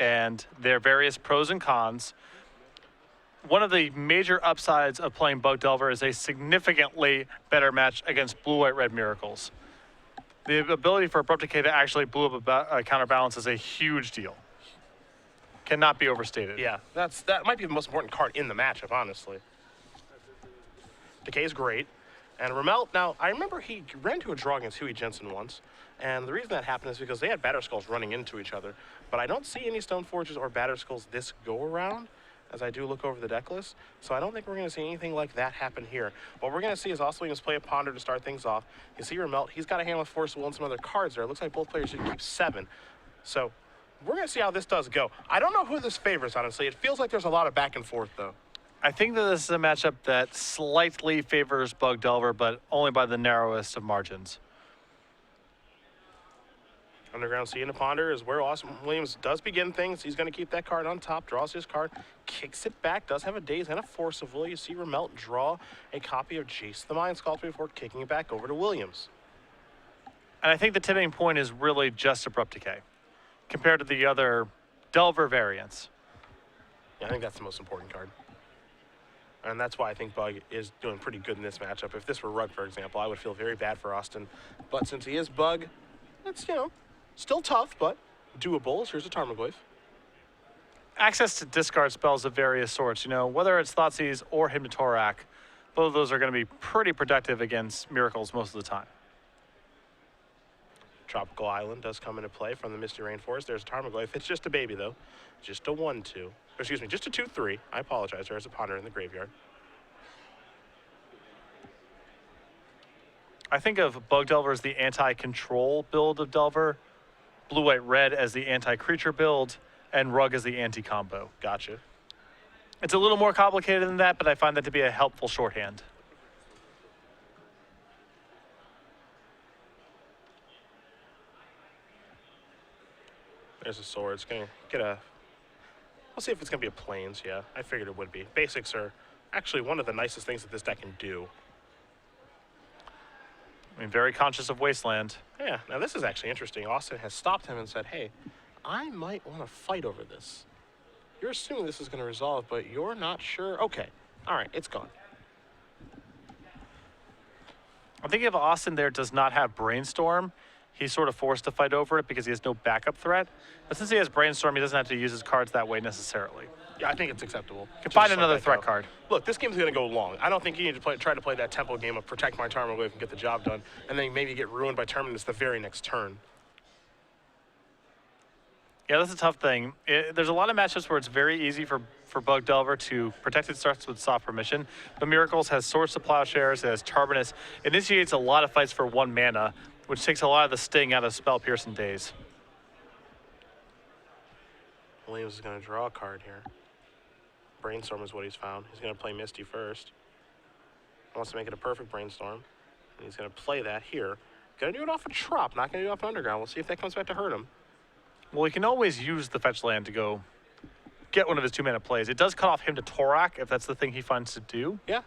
and their various pros and cons. One of the major upsides of playing Bug Delver is a significantly better match against Blue, White, Red Miracles. The ability for Abrupt Decay to actually blue up a counterbalance is a huge deal. Cannot be overstated. Yeah, that might be the most important card in the matchup, honestly. Decay is great. And Remelt, now, I remember he ran into a draw against Huey Jensen once, and the reason that happened is because they had Batter Skulls running into each other. But I don't see any Stone Forges or Batter Skulls this go-around, as I do look over the deck list. So I don't think we're going to see anything like that happen here. What we're going to see is Austin Williams play a Ponder to start things off. You see Remelt, he's got a hand with Force Will and some other cards there. It looks like both players should keep 7. So we're going to see how this does go. I don't know who this favors, honestly. It feels like there's a lot of back and forth, though. I think that this is a matchup that slightly favors Bug Delver, but only by the narrowest of margins. Underground Sea and a Ponder is where Austin Williams does begin things. He's going to keep that card on top, draws his card, kicks it back, does have a Daze and a Force of Will. You see Remelt draw a copy of Jace the Mind Sculptor before kicking it back over to Williams. And I think the tipping point is really just Abrupt Decay compared to the other Delver variants. Yeah, I think that's the most important card. And that's why I think Bug is doing pretty good in this matchup. If this were Rug, for example, I would feel very bad for Austin. But since he is Bug, it's, still tough, but doable. Here's a Tarmogoyf. Access to discard spells of various sorts, whether it's Thoughtseize or Hypnotorak, both of those are going to be pretty productive against Miracles most of the time. Tropical Island does come into play from the Misty Rainforest. There's a Tarmogoyf. It's just a baby, though. Just a 1-2. Excuse me, just a 2-3. I apologize. There's a Ponder in the graveyard. I think of Bug Delver as the anti-control build of Delver, Blue, White, Red as the anti-creature build, and Rug as the anti-combo. Gotcha. It's a little more complicated than that, but I find that to be a helpful shorthand. There's a sword. It's going to get a... We'll see if it's going to be a Plains. Yeah, I figured it would be. Basics are actually one of the nicest things that this deck can do. I mean, very conscious of Wasteland. Yeah, now this is actually interesting. Austin has stopped him and said, hey, I might want to fight over this. You're assuming this is going to resolve, but you're not sure. Okay, all right, it's gone. I think if Austin there does not have Brainstorm, he's sort of forced to fight over it because he has no backup threat. But since he has Brainstorm, he doesn't have to use his cards that way necessarily. Yeah, I think it's acceptable. Can find another threat card. Look, this game's going to go long. I don't think you need to try to play that tempo game of protect my Tarmogoyf and get the job done, and then maybe get ruined by Terminus the very next turn. Yeah, that's a tough thing. There's a lot of matchups where it's very easy for Bug Delver to protect its starts with soft permission, but Miracles has Swords to Plowshares, it has Terminus. It initiates a lot of fights for 1 mana, which takes a lot of the sting out of Spell Piercing Daze. Williams is going to draw a card here. Brainstorm is what he's found. He's going to play Misty first. He wants to make it a perfect Brainstorm. And he's going to play that here. Going to do it off a Trop, not going to do it off an Underground. We'll see if that comes back to hurt him. Well, he can always use the fetch land to go get one of his 2-mana plays. It does cut off him to Torak if that's the thing he finds to do. Yeah.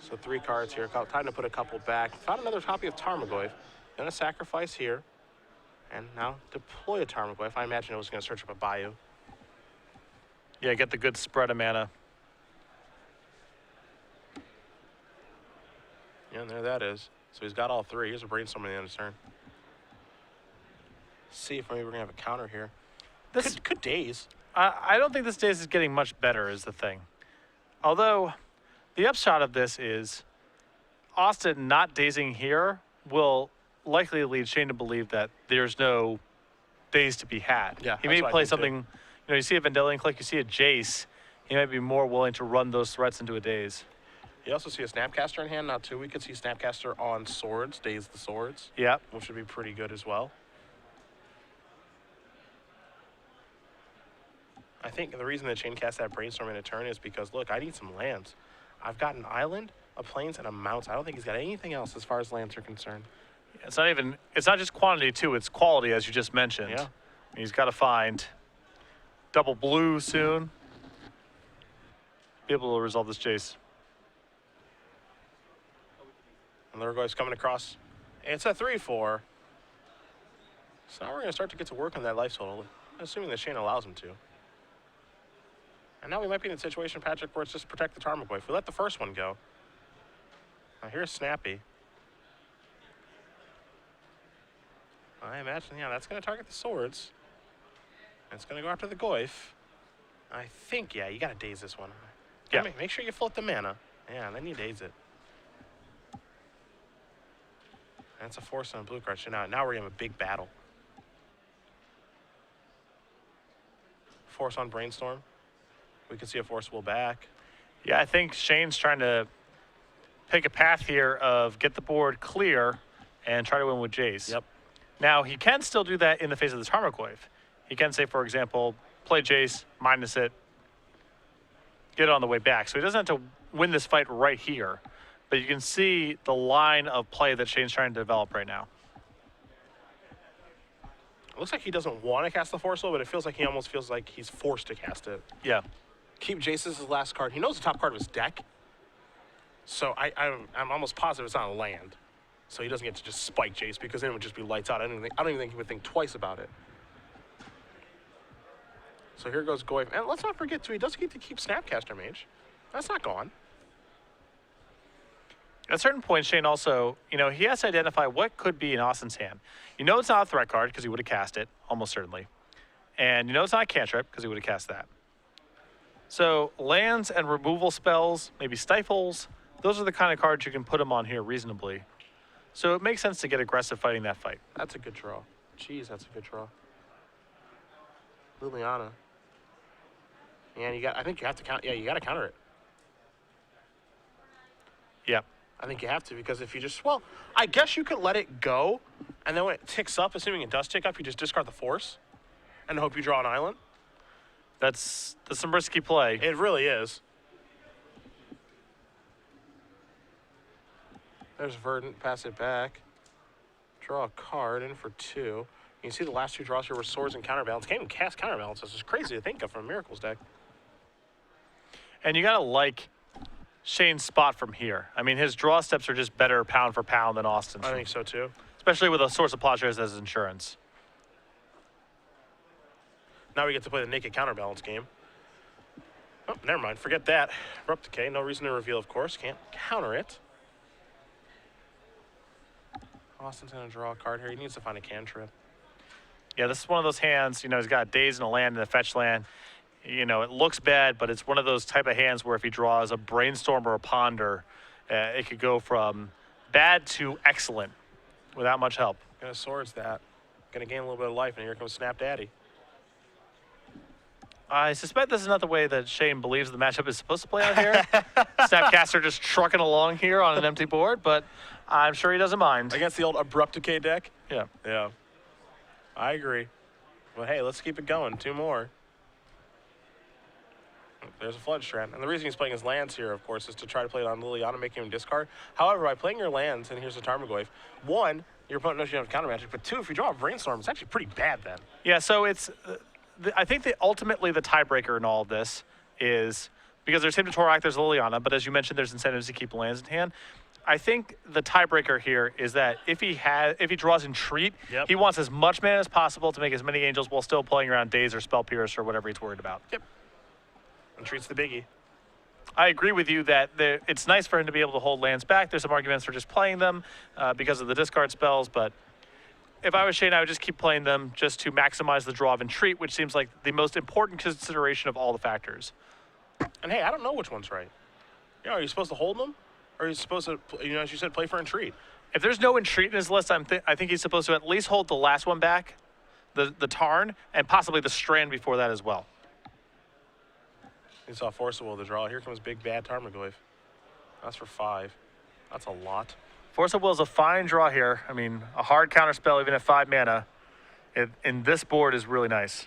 So 3 cards here. Time to put a couple back. Found another copy of Tarmogoyf. Going to sacrifice here. And now deploy a Tarmogoyf. I imagine it was going to search up a Bayou. Yeah, get the good spread of mana. Yeah, and there that is. So he's got all 3. Here's a Brainstorm at the end of his turn. See if maybe we're going to have a counter here. This could Daze. I don't think this Daze is getting much better is the thing. Although, the upshot of this is Austin not dazing here will likely lead Shane to believe that there's no Daze to be had. Yeah, he may play something, you see a Vendilion Click, you see a Jace, he might be more willing to run those threats into a Daze. You also see a Snapcaster in hand now, too. We could see Snapcaster on Swords, Daze the Swords. Yeah. Which would be pretty good as well. I think the reason that Shane cast that Brainstorm in a turn is because, look, I need some lands. I've got an island, a plains, and a mountain. I don't think he's got anything else as far as lands are concerned. It's not just quantity, too. It's quality, as you just mentioned. Yeah. He's got to find double blue soon. Be able to resolve this Jace. And Lurgoyf's coming across. It's a 3-4. So now we're going to start to get to work on that life total, assuming that Shane allows him to. And now we might be in a situation, Patrick, where it's just protect the Tarmogoyf. We let the first one go. Now here's Snappy. I imagine, yeah, that's going to target the swords. And it's going to go after the Goyf. I think, yeah, you got to daze this one. Yeah. Make sure you float the mana. Yeah, and then you daze it. That's a force on blue card. So now we're going to have a big battle. Force on Brainstorm. We can see a forcible back. Yeah, I think Shane's trying to pick a path here of get the board clear and try to win with Jace. Yep. Now, he can still do that in the face of the Tarmogoyf. He can say, for example, play Jace, minus it, get it on the way back. So he doesn't have to win this fight right here. But you can see the line of play that Shane's trying to develop right now. It looks like he doesn't want to cast the Forceful, but it feels like he almost feels like he's forced to cast it. Yeah. Keep Jace as his last card. He knows the top card of his deck. So I'm almost positive it's not a land. So he doesn't get to just spike Jace because then it would just be lights out. I don't even think he would think twice about it. So here goes Goyf. And let's not forget, too, he does get to keep Snapcaster Mage. That's not gone. At a certain point, Shane also, he has to identify what could be in Austin's hand. You know it's not a threat card because he would have cast it, almost certainly. And you know it's not a cantrip because he would have cast that. So lands and removal spells, maybe stifles, those are the kind of cards you can put him on here reasonably. So it makes sense to get aggressive fighting that fight. That's a good draw. Jeez, that's a good draw. Liliana. And I think you have to count. Yeah, you got to counter it. Yeah. I think you have to because if you just, well, I guess you could let it go, and then when it ticks up, assuming it does tick up, you just discard the force and hope you draw an island. That's some risky play. It really is. There's Verdant, pass it back. Draw a card in for 2. You can see the last 2 draws here were Swords and Counterbalance. Can't even cast Counterbalance. This is crazy to think of from a Miracles deck. And you got to like Shane's spot from here. I mean, his draw steps are just better pound for pound than Austin's. I think so too. Especially with a Source of Plowshares as insurance. Now we get to play the naked Counterbalance game. Oh, never mind. Forget that. Abrupt Decay. No reason to reveal, of course. Can't counter it. Austin's going to draw a card here. He needs to find a cantrip. Yeah, this is one of those hands, he's got a Daze and a land and a fetch land. It looks bad, but it's one of those type of hands where if he draws a Brainstorm or a Ponder, it could go from bad to excellent without much help. Gonna Swords that. Gonna gain a little bit of life, and here comes Snap Daddy. I suspect this is not the way that Shane believes the matchup is supposed to play out here. Snapcaster just trucking along here on an empty board, but I'm sure he doesn't mind. Against the old Abrupt Decay deck? Yeah. Yeah. I agree. Well, hey, let's keep it going. 2 more. There's a Flood Strand. And the reason he's playing his lands here, of course, is to try to play it on Liliana, making him discard. However, by playing your lands, and here's the Tarmogoyf, 1, your opponent knows you have counter magic, but 2, if you draw a Brainstorm, it's actually pretty bad then. Yeah, so it's, I think that ultimately the tiebreaker in all of this is, because there's him to Torak, there's Liliana, but as you mentioned, there's incentives to keep lands in hand. I think the tiebreaker here is that if he draws Entreat, Yep. he wants as much mana as possible to make as many angels while still playing around Daze or Spell Pierce or whatever he's worried about. Yep. Entreat's the biggie. I agree with you that it's nice for him to be able to hold lands back. There's some arguments for just playing them because of the discard spells, but if I was Shane, I would just keep playing them just to maximize the draw of Entreat, which seems like the most important consideration of all the factors. And hey, I don't know which one's right. Are you supposed to hold them? Or are you supposed to, as you said, play for Entreat? If there's no Entreat in his list, I think he's supposed to at least hold the last one back, the Tarn, and possibly the Strand before that as well. You saw Forcible to draw. Here comes Big Bad Tarmogoyf. That's for 5. That's a lot. Force of Will is a fine draw here. I mean, a hard counter spell even at 5 mana in this board is really nice.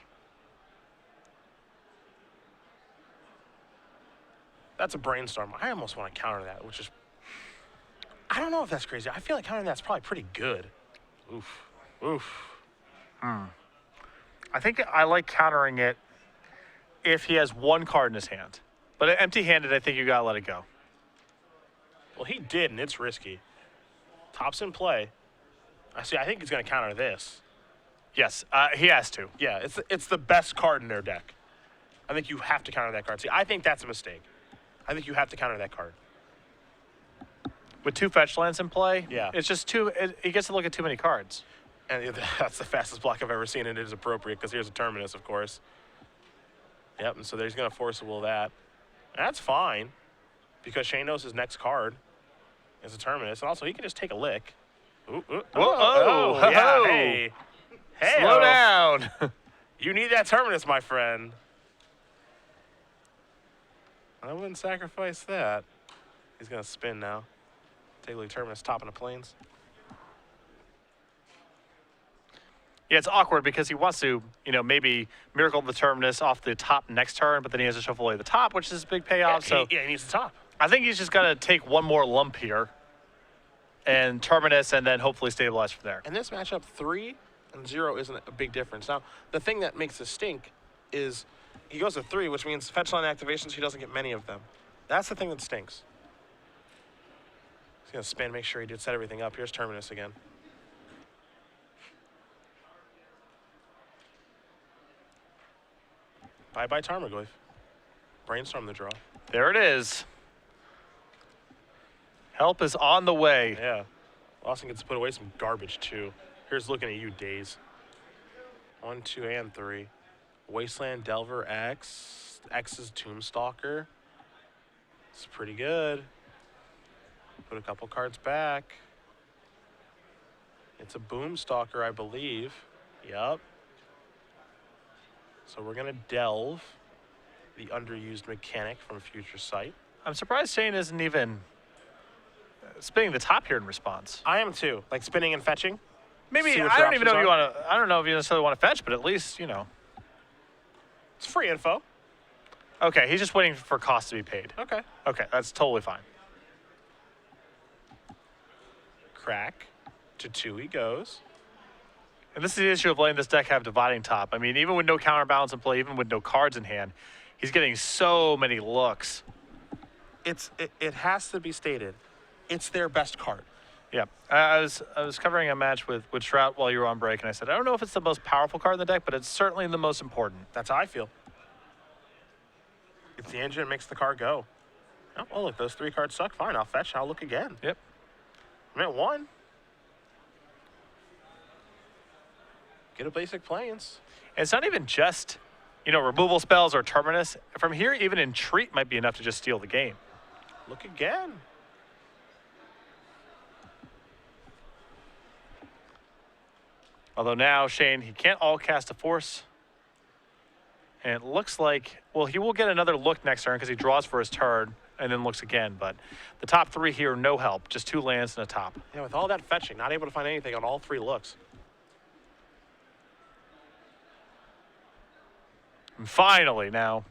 That's a Brainstorm. I almost want to counter that, which is... I don't know if that's crazy. I feel like countering that's probably pretty good. Oof. Oof. I think I like countering it if he has 1 card in his hand. But empty-handed, I think you gotta let it go. Well, he did, and it's risky. Top's in play. I think he's going to counter this. Yes, he has to. Yeah, it's the best card in their deck. I think you have to counter that card. See, I think that's a mistake. I think you have to counter that card. With 2 fetch lands in play, Yeah. it's just too. He gets to look at too many cards. And that's the fastest block I've ever seen, and it is appropriate because here's a Terminus, of course. Yep, and so he's going to force a will that. And that's fine because Shane knows his next card is a Terminus, and also he can just take a lick. Ooh, ooh, Whoa, yeah, ho-ho. hey. Hey, Slow down. You need that Terminus, my friend. I wouldn't sacrifice that. He's going to spin now. Take a look at Terminus, top of the plains. Yeah, it's awkward because he wants to, maybe miracle the Terminus off the top next turn, but then he has to shuffle away the top, which is a big payoff. He needs the top. I think he's just got to take one more lump here and Terminus and then hopefully stabilize from there. And this matchup, 3 and 0 isn't a big difference. Now, the thing that makes this stink is he goes to 3, which means fetch line activations, he doesn't get many of them. That's the thing that stinks. He's going to spin, make sure he did set everything up. Here's Terminus again. Bye-bye Tarmogoyf. Brainstorm the draw. There it is. Help is on the way. Yeah. Austin gets to put away some garbage, too. Here's looking at you, Daze. 1, 2, and 3. Wasteland, Delver, X. X is Tombstalker. It's pretty good. Put a couple cards back. It's a Boomstalker, I believe. Yup. So we're going to delve the underused mechanic from Future Sight. I'm surprised Shane isn't even spinning the top here in response. I am too. Like spinning and fetching. Maybe, See what I your don't even know if options you are. want to, I don't know if you necessarily want to fetch, but at least, It's free info. Okay, he's just waiting for costs to be paid. Okay. Okay, that's totally fine. Crack. To 2 he goes. And this is the issue of letting this deck have dividing top. I mean, even with no counterbalance in play, even with no cards in hand, he's getting so many looks. It has to be stated. It's their best card. Yeah, I was covering a match with Shroud while you were on break, and I said, I don't know if it's the most powerful card in the deck, but it's certainly the most important. That's how I feel. It's the engine that makes the car go. Oh, well, look, those 3 cards suck. Fine, I'll fetch. I'll look again. Yep. I'm at 1. Get a basic planes. And it's not even just, removal spells or Terminus. From here, even Entreat might be enough to just steal the game. Look again. Although now, Shane, he can't all cast a force. And it looks like, well, he will get another look next turn because he draws for his turn and then looks again. But the top 3 here, no help. Just 2 lands and a top. Yeah, with all that fetching, not able to find anything on all 3 looks. And finally now,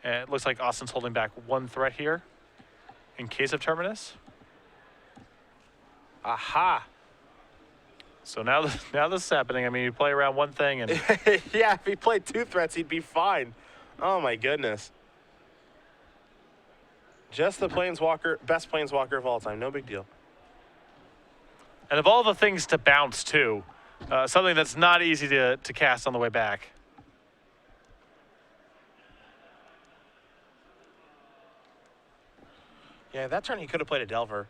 and it looks like Austin's holding back 1 threat here in case of Terminus. Aha. So now this is happening. I mean, you play around one thing and Yeah, if he played 2 threats, he'd be fine. Oh, my goodness. Just the Planeswalker, best Planeswalker of all time. No big deal. and of all the things to bounce too, something that's not easy to cast on the way back. Yeah, that turn he could have played a Delver.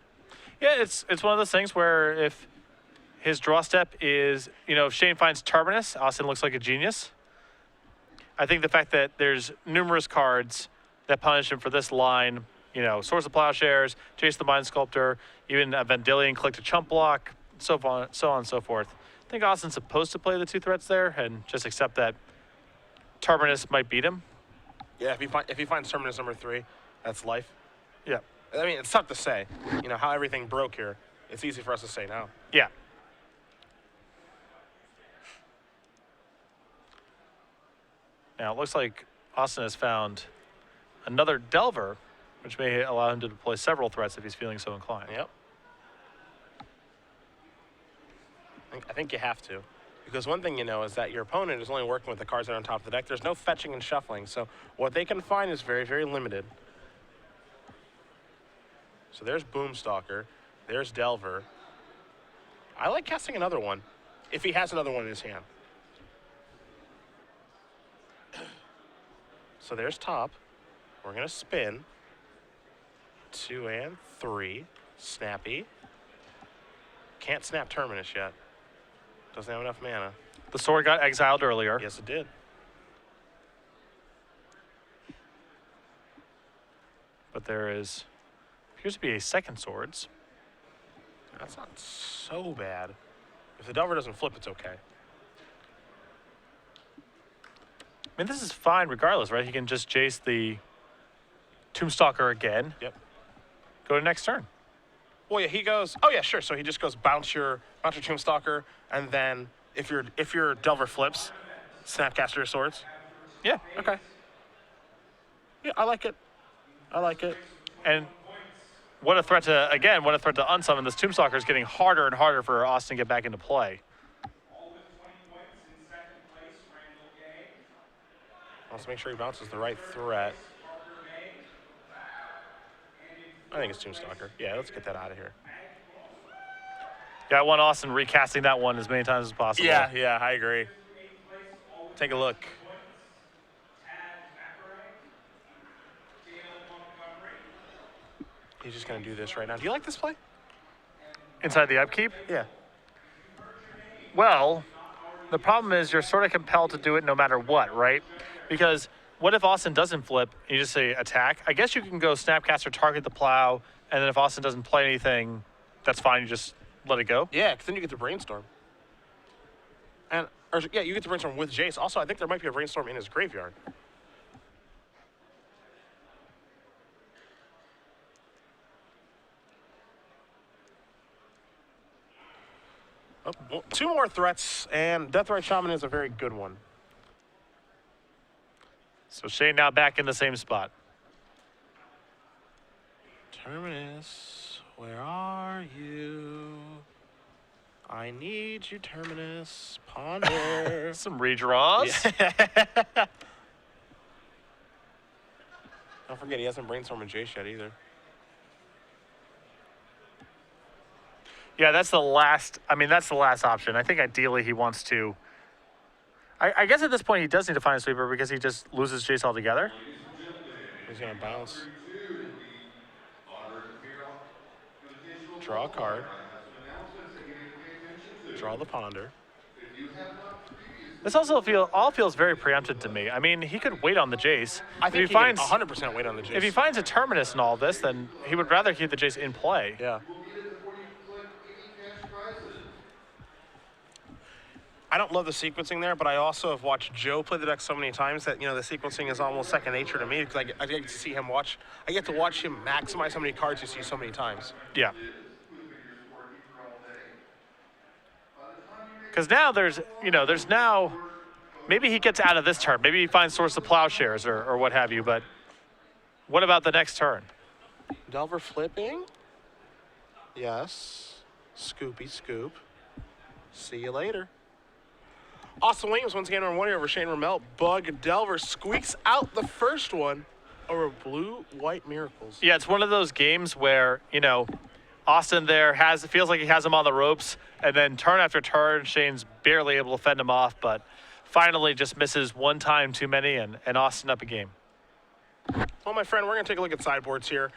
Yeah, it's one of those things where if his draw step is, if Shane finds Terminus, Austin looks like a genius. I think the fact that there's numerous cards that punish him for this line, Source of Plowshares, Chase the Mind Sculptor, even a Vendilion Click to Chump Block, so on and so forth. I think Austin's supposed to play the 2 threats there and just accept that Terminus might beat him. Yeah, if he finds Terminus number 3, that's life. Yeah. I mean, it's tough to say, how everything broke here. It's easy for us to say now. Yeah. Now, it looks like Austin has found another Delver, which may allow him to deploy several threats if he's feeling so inclined. Yep. I think you have to. Because one thing is that your opponent is only working with the cards that are on top of the deck. There's no fetching and shuffling. So what they can find is very, very limited. So there's Boomstalker. There's Delver. I like casting another one. if he has another one in his hand. So there's top. We're going to spin. 2 and 3. Snappy. Can't snap Terminus yet. Doesn't have enough mana. The sword got exiled earlier. Yes, it did. But there appears to be a second swords. That's not so bad. If the Delver doesn't flip, it's okay. I mean, this is fine regardless, right? He can just Jace the Tombstalker again. Yep. Go to next turn. Well, yeah, he goes. Oh yeah, sure. So he just goes bounce your Tombstalker, and then if your Delver flips, Snapcaster your swords. Yeah. Okay. Yeah, I like it. I like it. And what a threat to unsummon. This Tombstalker is getting harder and harder for Austin to get back into play. Let's make sure he bounces the right threat. I think it's Tombstalker. Yeah, let's get that out of here. Yeah, I want Austin recasting that one as many times as possible. Yeah, I agree. Take a look. He's just going to do this right now. Do you like this play? Inside the upkeep? Yeah. Well, the problem is you're sort of compelled to do it no matter what, right? Because what if Austin doesn't flip and you just say attack? I guess you can go Snapcaster, target the plow, and then if Austin doesn't play anything, that's fine. You just let it go. Yeah, because then you get to brainstorm. You get to brainstorm with Jace. Also, I think there might be a brainstorm in his graveyard. Oh, well, 2 more threats, and Deathrite Shaman is a very good one. So Shane now back in the same spot. Terminus, where are you? I need you, Terminus. Ponder. Some redraws. Yeah. Don't forget, he hasn't brainstormed Jace yet either. Yeah, that's the last option. I think ideally he wants to. I guess at this point he does need to find a sweeper because he just loses Jace altogether. He's going to bounce. Draw a card. Draw the Ponder. This also feels very preempted to me. I mean, he could wait on the Jace. I think if he can 100% wait on the Jace. If he finds a Terminus in all this, then he would rather keep the Jace in play. Yeah. I don't love the sequencing there, but I also have watched Joe play the deck so many times that, the sequencing is almost second nature to me because I get to see him I get to watch him maximize how many cards you see so many times. Yeah. Because now there's now, maybe he gets out of this turn. Maybe he finds Source of Plowshares or what have you, but what about the next turn? Delver flipping? Yes. Scoopy scoop. See you later. Austin Williams once again on 1 over Shane Remelt. Bug Delver squeaks out the first one over Blue-White Miracles. Yeah, it's one of those games where, Austin feels like he has him on the ropes, and then turn after turn, Shane's barely able to fend him off, but finally just misses one time too many, and Austin up a game. Well, my friend, we're going to take a look at sideboards here.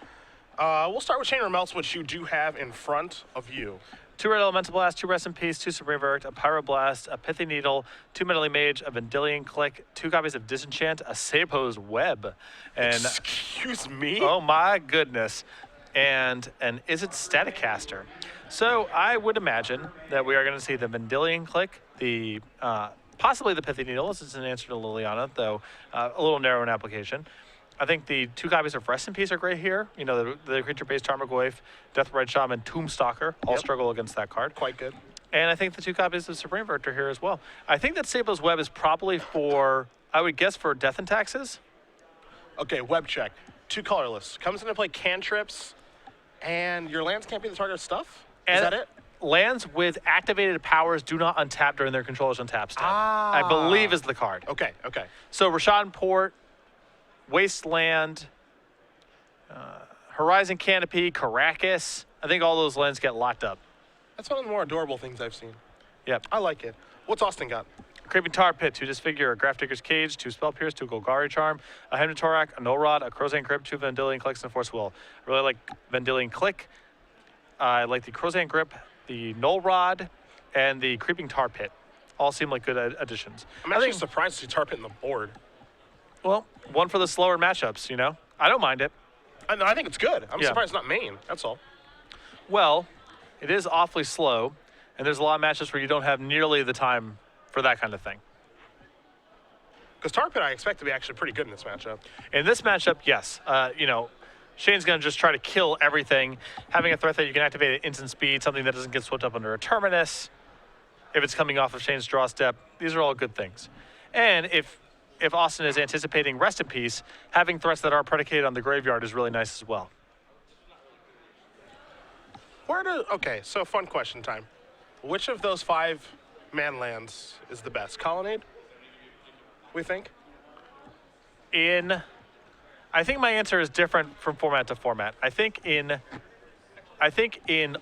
We'll start with Shane Remelt's, which you do have in front of you. 2 red Elemental Blast, 2 Rest in Peace, 2 Supreme Verdict, a Pyroblast, a Pithy Needle, 2 Meddling Mage, a Vendilion Click, 2 copies of Disenchant, a Sapo's Web. And excuse me? Oh my goodness. And an Is It Staticaster. So I would imagine that we are going to see the Vendilion Click, the possibly the Pithy Needle, as it's an answer to Liliana, though a little narrow in application. I think the 2 copies of Rest in Peace are great here. The creature-based Tarmogoyf, Deathrite Shaman, Tombstalker all struggle against that card. Quite good. And I think the 2 copies of Supreme Verdict are here as well. I think that Sapo's Web is probably for, I would guess, for Death and Taxes. Okay, web check. 2 colorless. Comes into play cantrips, and your lands can't be the target of stuff? Is that it? Lands with activated powers do not untap during their controller's untap step. I believe is the card. Okay. So Rashad Port, Wasteland, Horizon Canopy, Caracas. I think all those lands get locked up. That's one of the more adorable things I've seen. Yep. I like it. What's Austin got? Creeping Tar Pit, 2 Disfigure, a Grafdigger's Cage, 2 Spell Pierce, 2 Golgari Charm, a Hematorak, a Null Rod, a Crozane Grip, 2 Vendilion Clicks, and a Force Will. I really like Vendilion Click. I like the Crozane Grip, the Null Rod, and the Creeping Tar Pit. All seem like good additions. I'm actually surprised to see Tar Pit in the board. Well, one for the slower matchups, you know? I don't mind it. I think it's good. I'm Yeah. surprised it's not main. That's all. Well, it is awfully slow, and there's a lot of matchups where you don't have nearly the time for that kind of thing. Because Tar Pit I expect to be actually pretty good in this matchup. In this matchup, yes. You know, Shane's going to just try to kill everything. Having a threat that you can activate at instant speed, something that doesn't get swept up under a Terminus, if it's coming off of Shane's draw step, these are all good things. And if Austin is anticipating Rest in Peace, having threats that aren't predicated on the graveyard is really nice as well. Okay, so fun question time. Which of those 5 man lands is the best? Colonnade? We think? I think my answer is different from format to format. I think in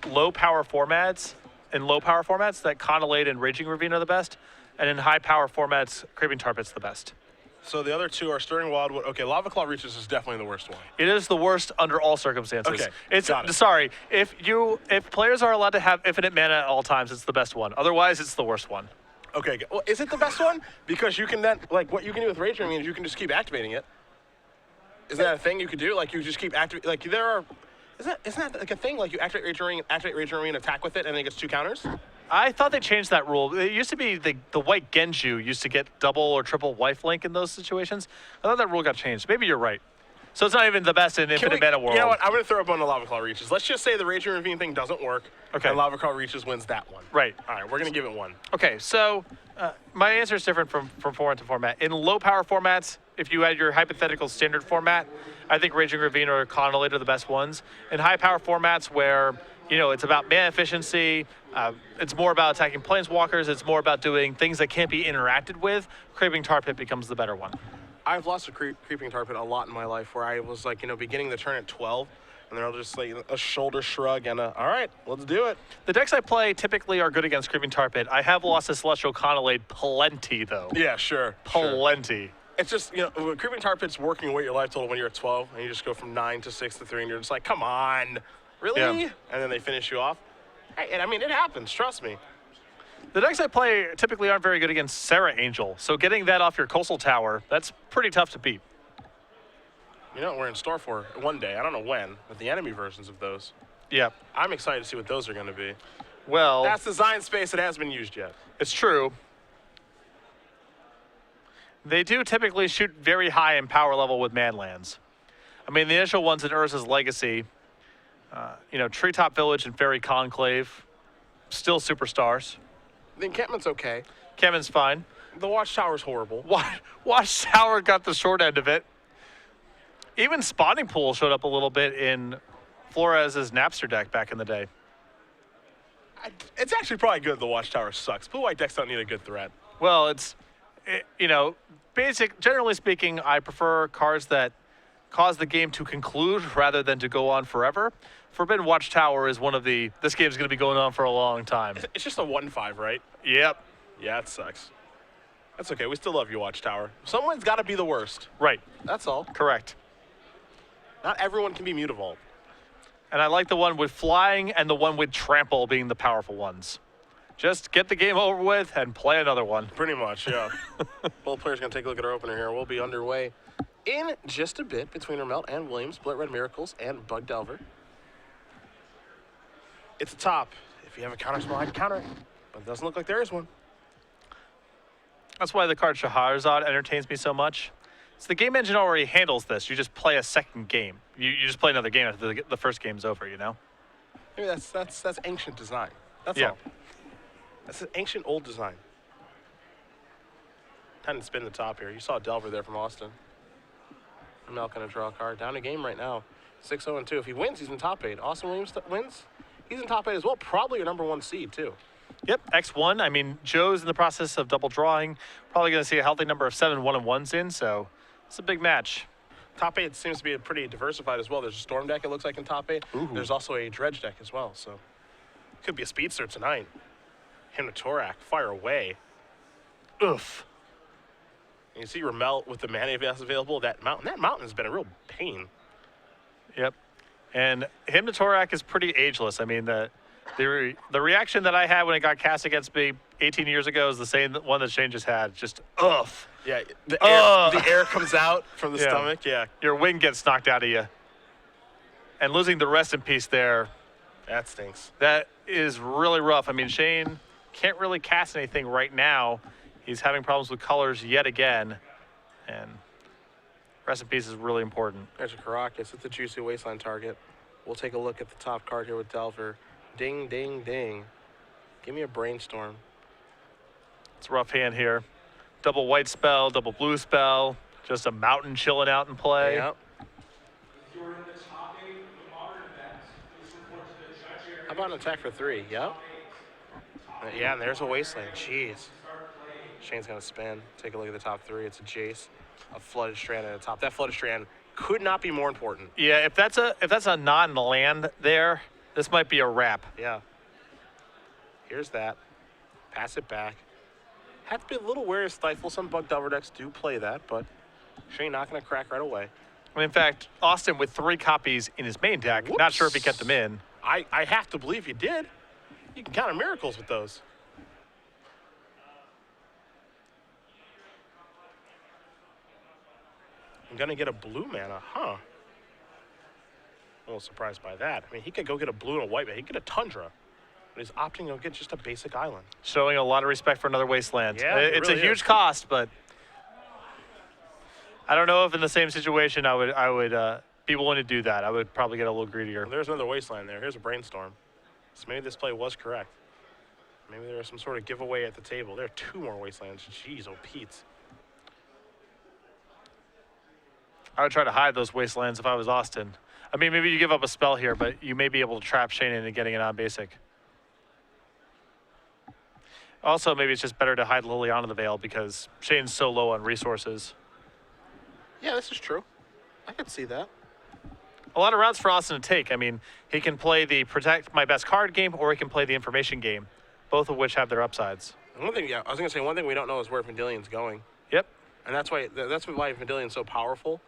low power formats, that Connolade and Raging Ravine are the best, and in high power formats, Creeping Tar Pit's the best. So the other 2 are Stirring Wildwood. Okay, Lava Claw Reaches is definitely the worst one. It is the worst under all circumstances. Okay, got it. Sorry, if players are allowed to have infinite mana at all times, it's the best one. Otherwise, it's the worst one. Okay, well, is it the best one? Because you can then, like, what you can do with Raging Ravine is you can just keep activating it. Isn't that a thing you could do? Like, you just keep activating, like, isn't that like a thing? Like, you activate Raging Ravine, attack with it, and then it gets 2 counters? I thought they changed that rule. It used to be the white Genju used to get double or triple wife link in those situations. I thought that rule got changed. Maybe you're right. So it's not even the best in infinite mana world. You know what? I'm going to throw a bone to Lava Claw Reaches. Let's just say the Raging Ravine thing doesn't work. Okay. And Lava Claw Reaches wins that one. Right. All right, we're going to give it 1. Okay, so my answer is different from format to format. In low power formats, if you had your hypothetical standard format, I think Raging Ravine or Connolade are the best ones. In high power formats where, you know, it's about mana efficiency, it's more about attacking planeswalkers, it's more about doing things that can't be interacted with, Creeping Tar Pit becomes the better one. I've lost a Creeping Tar Pit a lot in my life where I was like, you know, beginning the turn at 12, and then I'll just like a shoulder shrug and all right, let's do it. The decks I play typically are good against Creeping Tar Pit. I have lost to Celestial Connolade plenty, though. Yeah, sure. Plenty. It's just, you know, Creeping Tar Pit's working away your life total when you're at 12, and you just go from 9 to 6 to 3, and you're just like, come on, really? Yeah. And then they finish you off. Hey, and I mean, it happens, trust me. The decks I play typically aren't very good against Sarah Angel, so getting that off your Coastal Tower, that's pretty tough to beat. You know what we're in store for one day, I don't know when, but the enemy versions of those. Yeah. I'm excited to see what those are going to be. Well, That's design space that hasn't been used yet. it's true. They do typically shoot very high in power level with manlands. I mean, the initial ones in Urza's Legacy, you know, Treetop Village and Fairy Conclave, still superstars. The encampment's okay. Kevin's fine. The Watchtower's horrible. Watchtower got the short end of it. Even Spawning Pool showed up a little bit in Flores' Napster deck back in the day. It's actually probably good the Watchtower sucks. Blue-white decks don't need a good threat. Well, you know, generally speaking, I prefer cards that cause the game to conclude rather than to go on forever. Forbidden Watchtower is one of this game's going to be going on for a long time. It's just a 1/5, right? Yep. Yeah, it sucks. That's okay. We still love you, Watchtower. Someone's got to be the worst. Right. That's all. Correct. Not everyone can be Mutavault. And I like the one with flying and the one with trample being the powerful ones. Just get the game over with and play another one. Pretty much, yeah. Both players going to take a look at our opener here. We'll be underway in just a bit between Remelt and Williams, Split Red Miracles, and Bug Delver. It's a top. If you have a counter spell, I can counter it. But it doesn't look like there is one. That's why the card Shahrazad entertains me so much. So the game engine already handles this. You just play a second game. You just play another game after the first game's over, you know? Maybe that's ancient design. That's Yeah. all. That's an ancient old design. Time to spin the top here. You saw Delver there from Austin. Remelt going to draw a card. Down a game right now. 6-0-2. If he wins, he's in top 8. Austin Williams wins. He's in top 8 as well. Probably your #1 seed, too. Yep, X1. I mean, Joe's in the process of double drawing. Probably going to see a healthy number of 7 1-on-1s in, so it's a big match. Top 8 seems to be pretty diversified as well. There's a Storm deck, it looks like, in top 8. Ooh. There's also a Dredge deck as well, so could be a speedster tonight. Torak, fire away. Oof. And you see Remelt with the mana that's available. That mountain has been a real pain. Yep. And Torak is pretty ageless. I mean, the reaction that I had when it got cast against me 18 years ago is the same one that Shane just had. Just oof. Yeah, the air comes out from the stomach. Yeah. Your wind gets knocked out of you. And losing the rest in peace there, That stinks. that is really rough. I mean, Shane can't really cast anything right now. He's having problems with colors yet again. And rest in peace is really important. There's a Caracas. It's a juicy wasteland target. We'll take a look at the top card here with Delver. Ding, ding, ding. Give me a brainstorm. It's a rough hand here. Double white spell, double blue spell. Just a mountain chilling out in play. Yep. How about an attack for 3? Yep. Yeah, and there's a wasteland. Jeez. Shane's gonna spin. Take a look at the top 3. It's a Jace, a flooded strand at the top. That flooded strand could not be more important. Yeah, if that's a non-land there, this might be a wrap. Yeah. Here's that. Pass it back. Have to be a little wary of Stifle. Some Bug Delver decks do play that, but Shane not going to crack right away. I mean, in fact, Austin with 3 copies in his main deck, not sure if he kept them in. I have to believe you did. You can counter miracles with those. I'm going to get a blue mana, huh? A little surprised by that. I mean, he could go get a blue and a white, but he could get a Tundra. But he's opting to go get just a basic island. Showing a lot of respect for another wasteland. Yeah, it's really a huge cost, but I don't know if in the same situation I would be willing to do that. I would probably get a little greedier. Well, there's another wasteland there. Here's a brainstorm. So maybe this play was correct. Maybe there was some sort of giveaway at the table. There are 2 more wastelands. Jeez, oh Pete. I would try to hide those wastelands if I was Austin. I mean, maybe you give up a spell here, but you may be able to trap Shane into getting it on basic. Also, maybe it's just better to hide Liliana the Veil because Shane's so low on resources. Yeah, this is true. I could see that. A lot of routes for Austin to take. I mean, he can play the protect my best card game, or he can play the information game, both of which have their upsides. And one thing, yeah, I was gonna say one thing we don't know is where Vendillion's going, Yep. and that's why Vendillion's so powerful.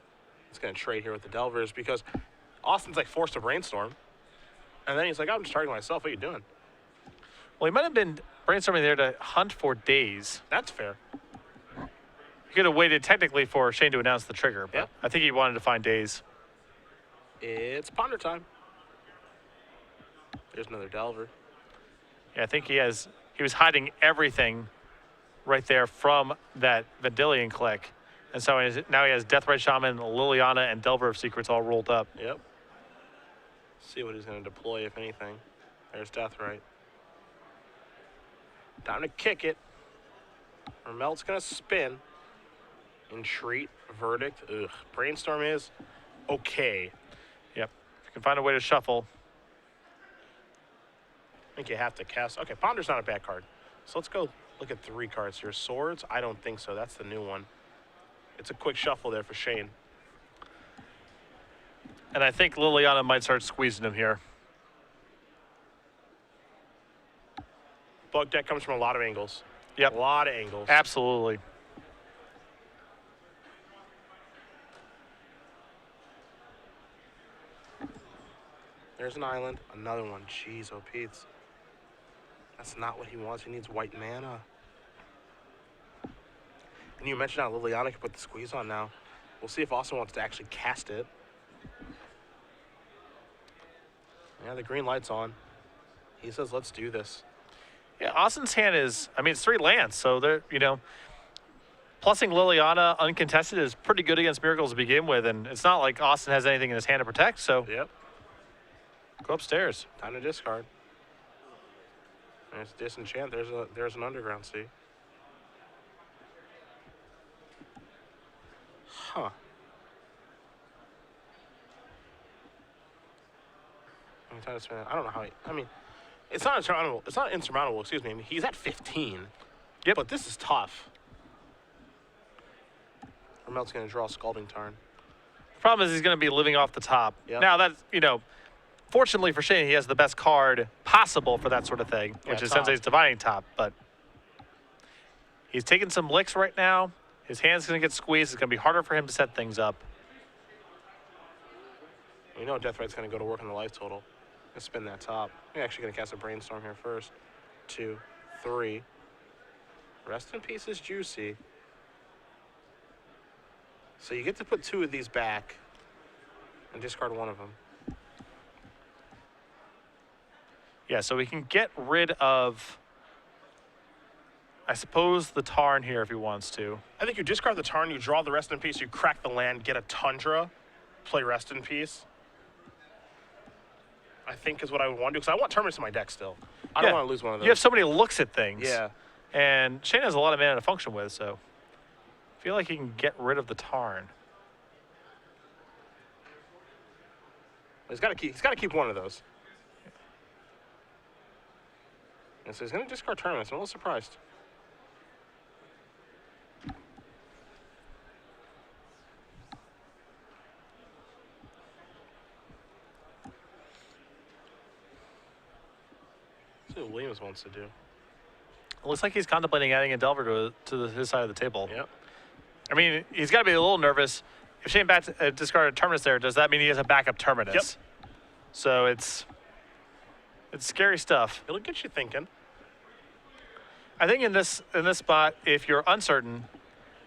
It's gonna trade here with the Delvers because Austin's like forced to brainstorm, and then he's like, I'm just targeting myself. What are you doing? Well, he might have been brainstorming there to hunt for days. That's fair. He could have waited technically for Shane to announce the trigger, but Yeah. I think he wanted to find days. It's ponder time. There's another Delver. Yeah, I think he was hiding everything right there from that Vendilion click. And so now he has Deathrite Shaman, Liliana, and Delver of Secrets all rolled up. Yep. See what he's gonna deploy, if anything. There's Deathrite. Time to kick it. Remelt's gonna spin. Entreat, verdict. Ugh. Brainstorm is okay. Yep. If you can find a way to shuffle. I think you have to cast. Okay, Ponder's not a bad card. So let's go look at 3 cards here. Swords? I don't think so. That's the new one. It's a quick shuffle there for Shane. And I think Liliana might start squeezing him here. Bug deck comes from a lot of angles. Yep. A lot of angles. Absolutely. There's an island. Another one. Jeez, oh Pete's. That's not what he wants. He needs white mana. And you mentioned how Liliana can put the squeeze on now. We'll see if Austin wants to actually cast it. Yeah, the green light's on. He says, let's do this. Yeah, Austin's hand is, I mean, it's 3 lands, so they're, plussing Liliana uncontested is pretty good against Miracles to begin with, and it's not like Austin has anything in his hand to protect, so Yep. go upstairs. Time to discard. There's Disenchant. There's an Underground Sea. Huh. I don't know how I mean, it's not insurmountable. It's not insurmountable. Excuse me. I mean, he's at 15. Yep. But this is tough. Remelt's going to draw Scalding Tarn. Problem is he's going to be living off the top. Yep. Now that's, Fortunately for Shane, he has the best card possible for that sort of thing, which is top. Sensei's Divining Top. But he's taking some licks right now. His hand's going to get squeezed. It's going to be harder for him to set things up. We know Deathrite's going to go to work on the life total. Let's spin that top. We're actually going to cast a Brainstorm here first. 2, 3. Rest in peace is juicy. So you get to put 2 of these back and discard 1 of them. Yeah, so we can get rid of, I suppose, the Tarn here if he wants to. I think you discard the Tarn, you draw the Rest in Peace, you crack the land, get a Tundra, play Rest in Peace. I think is what I would want to do, because I want Terminus in my deck still. I don't want to lose one of those. You have so many looks at things. Yeah. And Shane has a lot of mana to function with, so I feel like he can get rid of the Tarn. He's got to keep one of those. And so he's going to discard Terminus. I'm a little surprised. Let's see what Williams wants to do. It looks like he's contemplating adding a Delver to his side of the table. Yep. I mean, he's got to be a little nervous. If Shane discarded Terminus there, does that mean he has a backup Terminus? Yep. So it's scary stuff. It'll get you thinking. I think in this spot, if you're uncertain,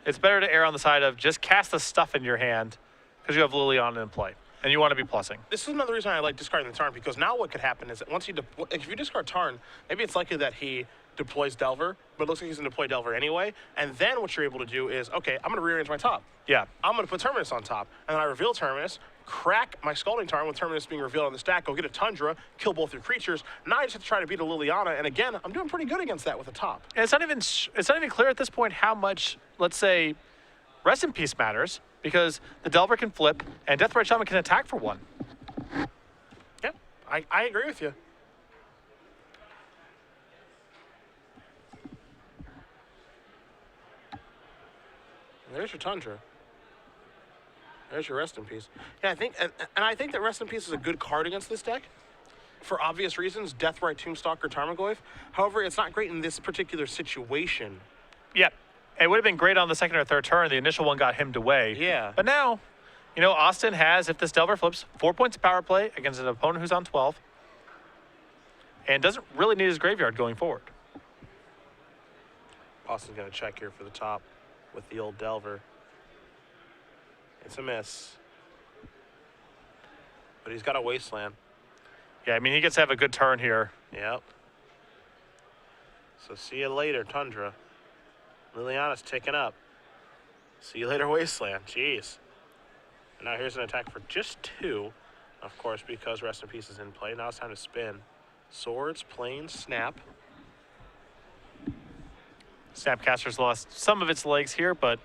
it's better to err on the side of just cast the stuff in your hand because you have Liliana in play and you want to be plussing. This is another reason I like discarding the Tarn, because now what could happen is that once if you discard Tarn, maybe it's likely that he deploys Delver, but it looks like he's going to deploy Delver anyway. And then what you're able to do is, okay, I'm going to rearrange my top. Yeah. I'm going to put Terminus on top. And then I reveal Terminus, crack my Scalding Tarn with Terminus being revealed on the stack, go get a Tundra, kill both your creatures. Now I just have to try to beat a Liliana. And again, I'm doing pretty good against that with a top. And it's not even clear at this point how much, let's say, Rest in Peace matters, because the Delver can flip and Deathrite Shaman can attack for 1. Yeah, I agree with you. There's your Tundra. There's your Rest in Peace. Yeah, I think, and I think that Rest in Peace is a good card against this deck, for obvious reasons. Deathrite, Tombstalker, Tarmogoyf. However, it's not great in this particular situation. Yeah. It would have been great on the second or third turn. The initial one got hemmed away. Yeah. But now, you know, Austin has, if this Delver flips, 4 points of power play against an opponent who's on 12. And doesn't really need his graveyard going forward. Austin's going to check here for the top with the old Delver. It's a miss. But he's got a Wasteland. Yeah, I mean, he gets to have a good turn here. Yep. So see you later, Tundra. Liliana's ticking up. See you later, Wasteland. Jeez. And now here's an attack for just 2, of course, because Rest in Peace is in play. Now it's time to spin. Swords, Plains, Snap. Snapcaster's lost some of its legs here, but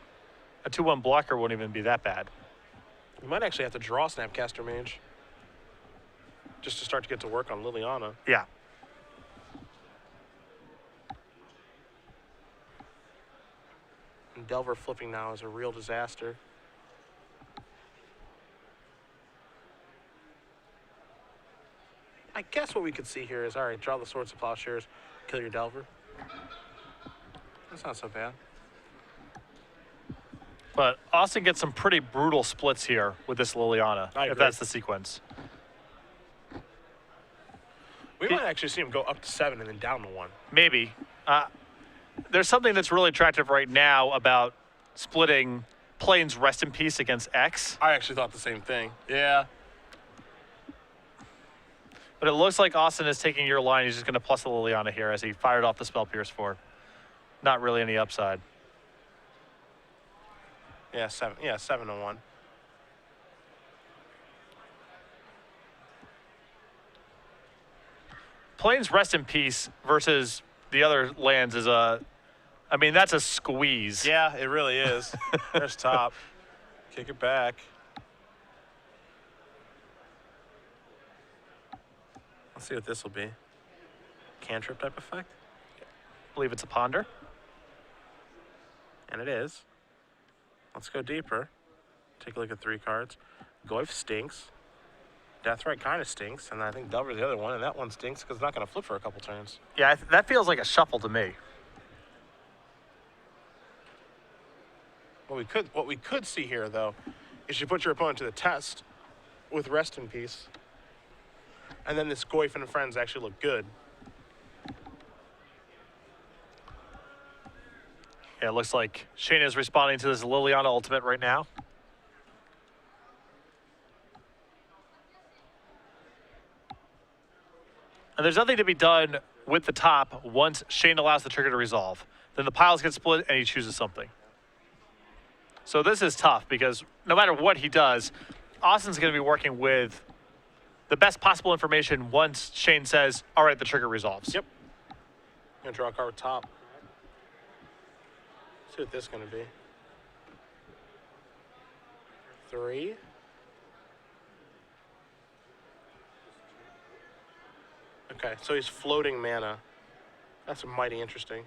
a 2-1 blocker wouldn't even be that bad. You might actually have to draw Snapcaster Mage just to start to get to work on Liliana. Yeah. And Delver flipping now is a real disaster. I guess what we could see here is, all right, draw the Swords of Plowshares, kill your Delver. That's not so bad. But Austin gets some pretty brutal splits here with this Liliana, I if agree. that's the sequence. We might actually see him go up to 7 and then down to 1. Maybe. There's something that's really attractive right now about splitting Plains Rest in Peace against X. I actually thought the same thing. Yeah. But it looks like Austin is taking your line. He's just going to plus the Liliana here as he fired off the Spell Pierce for not really any upside. Yeah, 7. Yeah, 7 to 1. Plains Rest in Peace versus the other lands is I mean, that's a squeeze. Yeah, it really is. There's top. Kick it back. Let's see what this will be. Cantrip type effect? I believe it's a Ponder. And it is. Let's go deeper. Take a look at 3 cards. Goyf stinks. Deathright kind of stinks, and I think Delver's the other one, and that one stinks because it's not going to flip for a couple turns. Yeah, that feels like a shuffle to me. What we could see here, though, is you put your opponent to the test with Rest in Peace, and then this Goyf and Friends actually look good. Yeah, it looks like Shane is responding to this Liliana ultimate right now. And there's nothing to be done with the top once Shane allows the trigger to resolve. Then the piles get split and he chooses something. So this is tough because no matter what he does, Austin's going to be working with the best possible information once Shane says, all right, the trigger resolves. Yep. Gonna draw a card with top. See what this is gonna be. 3. Okay, so he's floating mana. That's mighty interesting.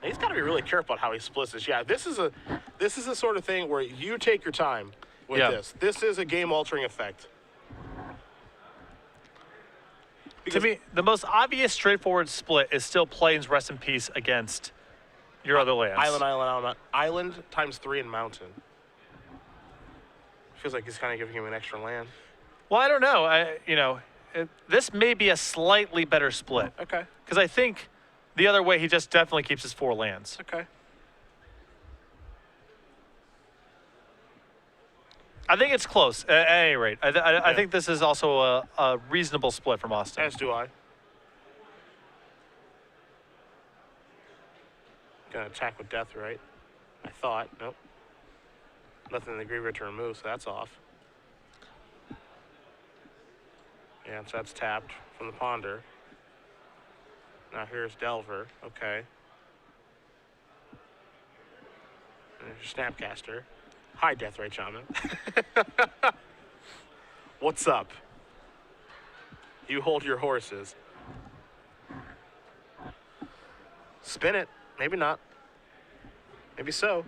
And he's got to be really careful about how he splits this. Yeah, this is a sort of thing where you take your time with this. This is a game-altering effect. To me, the most obvious, straightforward split is still Plains Rest in Peace against your other lands. Island times 3 and Mountain. Feels like he's kind of giving him an extra land. Well, I don't know. This may be a slightly better split. Okay. Because I think the other way, he just definitely keeps his 4 lands. Okay. I think it's close, at any rate. I think this is also a reasonable split from Austin. As do I. Gonna attack with Deathright. I thought. Nope. Nothing in the graveyard to remove, so that's off. Yeah, so that's tapped from the Ponder. Now here's Delver. Okay. And there's your Snapcaster. Hi, Deathright Shaman. What's up? You hold your horses. Spin it. Maybe not. Maybe so.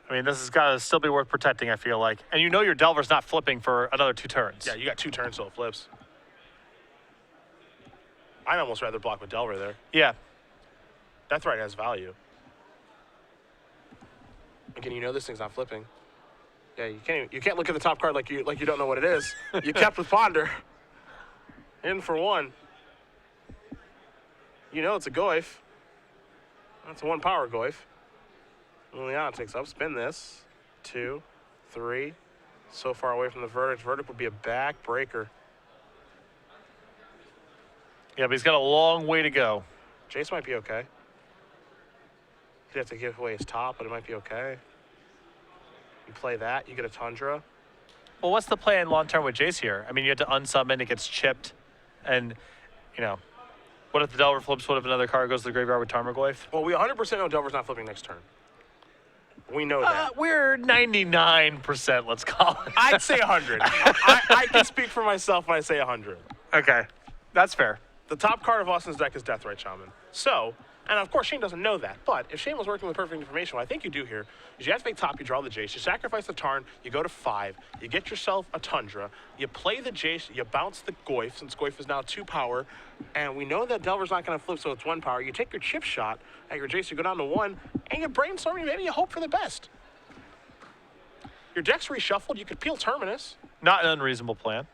I mean, this has got to still be worth protecting, I feel like. And you know your Delver's not flipping for another 2 turns. Yeah, you got 2 turns till it flips. I'd almost rather block with Delver there. Yeah. Deathright has value. Again, you know this thing's not flipping. Yeah, you can't look at the top card like you don't know what it is. You kept with Ponder. In for 1. You know it's a Goyf. That's a 1 power Goyf. Liliana takes up. Spin this. 2, 3. So far away from the Verdict. Verdict would be a backbreaker. Yeah, but he's got a long way to go. Jace might be okay. He'd have to give away his top, but it might be okay. You play that, you get a Tundra. Well, what's the plan long term with Jace here? I mean, you have to unsummon, it gets chipped, and, what if the Delver flips? What if another card goes to the graveyard with Tarmogoyf? Well, we 100% know Delver's not flipping next turn. We know that. We're 99%, let's call it. I'd say 100. I can speak for myself when I say 100. Okay, that's fair. The top card of Austin's deck is Deathright Shaman. So, and of course Shane doesn't know that, but if Shane was working with perfect information, what I think you do here is you activate top, you draw the Jace, you sacrifice the Tarn, you go to 5, you get yourself a Tundra, you play the Jace, you bounce the Goyf, since Goyf is now 2 power, and we know that Delver's not going to flip, so it's 1 power. You take your chip shot at your Jace, you go down to 1, and you brainstorm, maybe you hope for the best. Your deck's reshuffled, you could peel Terminus. Not an unreasonable plan.